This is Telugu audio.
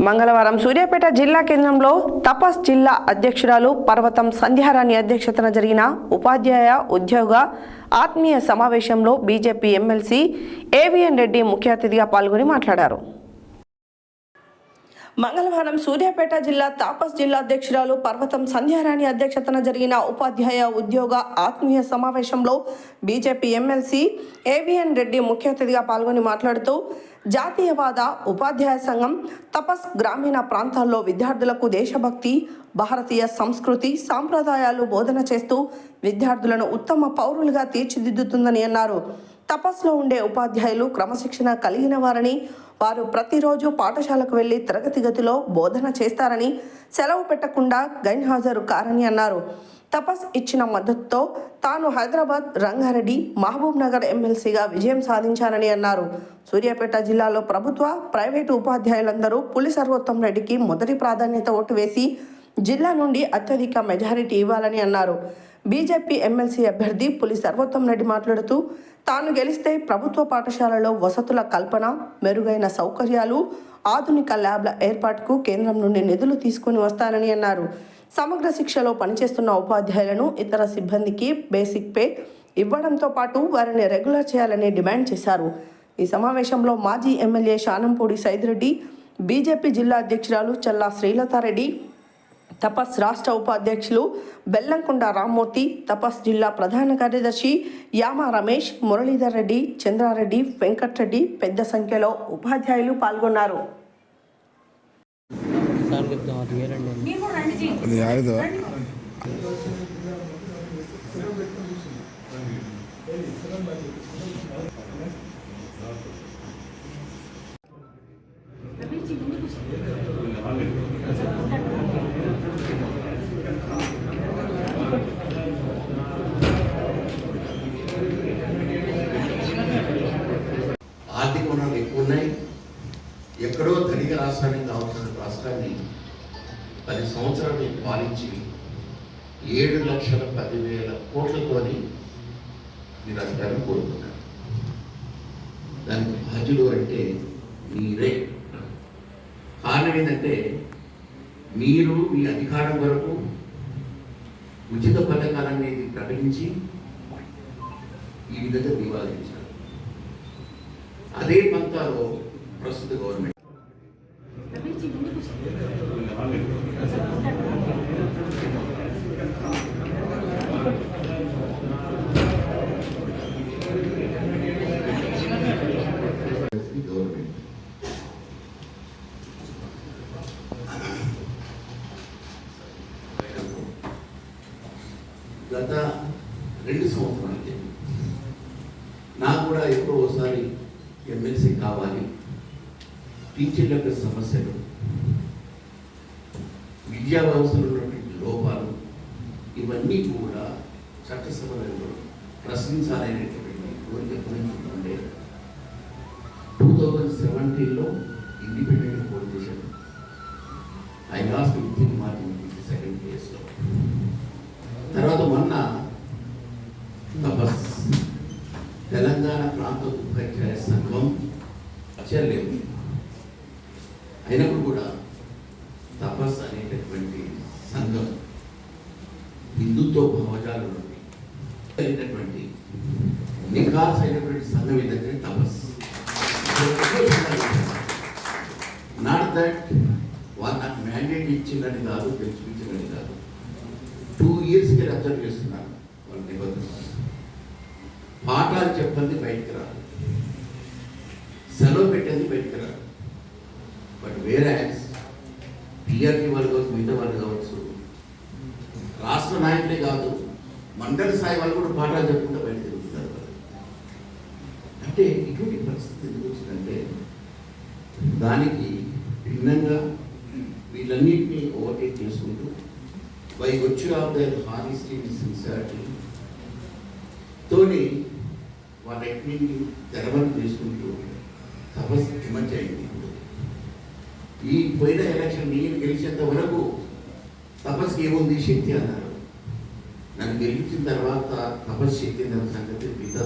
మంగళవారం సూర్యాపేట జిల్లా కేంద్రంలో తపస్ జిల్లా అధ్యక్షురాలు పర్వతం సంధ్యారాణి అధ్యక్షతన జరిగిన ఉపాధ్యాయ ఉద్యోగ ఆత్మీయ సమావేశంలో బీజేపీ ఎమ్మెల్సీ ఏవిఎన్ రెడ్డి ముఖ్య అతిథిగా పాల్గొని మాట్లాడారు. మంగళవారం సూర్యాపేట జిల్లా తాపస్ జిల్లా అధ్యక్షురాలు పర్వతం సంధ్యారాణి అధ్యక్షతన జరిగిన ఉపాధ్యాయ ఉద్యోగ ఆత్మీయ సమావేశంలో బీజేపీ ఎమ్మెల్సీ ఏవిఎన్ రెడ్డి ముఖ్య అతిథిగా పాల్గొని మాట్లాడుతూ జాతీయవాద ఉపాధ్యాయ సంఘం తపస్ గ్రామీణ ప్రాంతాల్లో విద్యార్థులకు దేశభక్తి, భారతీయ సంస్కృతి, సాంప్రదాయాలు బోధన చేస్తూ విద్యార్థులను ఉత్తమ పౌరులుగా తీర్చిదిద్దుతుందని అన్నారు. తపస్లో ఉండే ఉపాధ్యాయులు క్రమశిక్షణ కలిగిన వారని, వారు ప్రతిరోజు పాఠశాలకు వెళ్లి తరగతి గదిలో బోధన చేస్తారని, సెలవు పెట్టకుండా గైర్హాజరు కారని అన్నారు. తపస్ ఇచ్చిన మద్దతుతో తాను హైదరాబాద్, రంగారెడ్డి, మహబూబ్ నగర్ ఎమ్మెల్సీగా విజయం సాధించారని అన్నారు. సూర్యాపేట జిల్లాలో ప్రభుత్వ, ప్రైవేటు ఉపాధ్యాయులందరూ పులి సర్వోత్తం రెడ్డికి మొదటి ప్రాధాన్యత ఓటు వేసి జిల్లా నుండి అత్యధిక మెజారిటీ ఇవ్వాలని అన్నారు. బీజేపీ ఎమ్మెల్సీ అభ్యర్థి పులి సర్వోత్తం రెడ్డి మాట్లాడుతూ తాను గెలిస్తే ప్రభుత్వ పాఠశాలలో వసతుల కల్పన, మెరుగైన సౌకర్యాలు, ఆధునిక ల్యాబ్ల ఏర్పాటుకు కేంద్రం నుండి నిధులు తీసుకుని వస్తానని అన్నారు. సమగ్ర శిక్షలో పనిచేస్తున్న ఉపాధ్యాయులను, ఇతర సిబ్బందికి బేసిక్ పే ఇవ్వడంతో పాటు వారిని రెగ్యులర్ చేయాలని డిమాండ్ చేశారు. ఈ సమావేశంలో మాజీ ఎమ్మెల్యే శానంపూడి సైదిరెడ్డి, బీజేపీ జిల్లా అధ్యక్షురాలు చల్లా శ్రీలతారెడ్డి, తపస్ రాష్ట్ర ఉపాధ్యక్షులు బెల్లంకొండ రామ్మూర్తి, తపస్ జిల్లా ప్రధాన కార్యదర్శి యామ రమేష్, మురళీధర్ రెడ్డి, చంద్రారెడ్డి, వెంకట్రెడ్డి పెద్ద సంఖ్యలో ఉపాధ్యాయులు పాల్గొన్నారు. ఆర్థిక వనరులు ఎక్కువ ఉన్నాయి. ఎక్కడో ధనిక రాష్ట్రానికి కావాల్సిన రాష్ట్రాన్ని 10 సంవత్సరాలు పాలించి 7,10,000 కోట్లతోని మీరు అధికారం కోరుకున్నారు. దానికి బాధ్యులు అంటే మీరే. కారణం ఏంటంటే మీరు మీ అధికారం వరకు ఉచిత పథకాలనేది ప్రకటించి ఈ విధంగా వివాదించారు. అదే పంతాలో ప్రస్తుత గవర్నమెంట్ గత 2 సంవత్సరాలకి నాకు కూడా ఎప్పుడో ఒకసారి ఎమ్మెల్సీ కావాలి, టీచర్ల యొక్క సమస్యలు, విద్యా వ్యవస్థలో ఉన్నటువంటి లోపాలు ఇవన్నీ కూడా చట్టసభలలో ప్రశ్నించాలనేటువంటి కోరిక ఉండే 2017లో ఇండిపెండెంట్ పోటీ చేశాను. I last with margin 2nd ప్లేస్లో. తర్వాత మొన్న తపస్ తెలంగాణ ప్రాంత ఉపాధ్యాయ సంఘం చేరలేదు. అయినప్పుడు కూడా తపస్ అనేటటువంటి సంఘం హిందుత్వ భావజాలు అయినటువంటి నికాస్ అయినటువంటి సంఘం ఏంటంటే తపస్. నాట్ దట్ వాళ్ళు నాకు మ్యాండేట్ ఇచ్చిందని కాదు, తెచ్చిపించిందని కాదు. 2 ఇయర్స్కి అబ్జర్వ్ చేస్తున్నాను వాళ్ళ నిబంధనలు. పాఠాలు చెప్పండి బయటకు రాదు, సెలవు పెట్టేది బయటకు రాదు. బట్ వేరే టీఆర్టీ వాళ్ళు కావచ్చు, మిగతా వాళ్ళు కావచ్చు, రాష్ట్ర నాయకులే కాదు, మండల స్థాయి వాళ్ళు కూడా పాఠాలు చెప్పుకుంటూ బయట తిరుగుతున్నారు. అంటే ఇటువంటి పరిస్థితి ఎందుకు వచ్చిందంటే దానికి భిన్నంగా వీళ్ళన్నింటినీ ఓవర్టేక్ చేసుకుంటూ by virtue of their honesty and sincerity తోని వాళ్ళన్నింటినీ తెరవని చేసుకుంటూ తపస్సు ఎమర్జ్ అయింది. ఈ పోయిన ఎలక్షన్ నేను గెలిచేంత వరకు తపస్సుకి ఏముంది శక్తి అన్నారు. నన్ను గెలిచిన తర్వాత తపస్సు శక్తి అన్న సంగతి మిగతా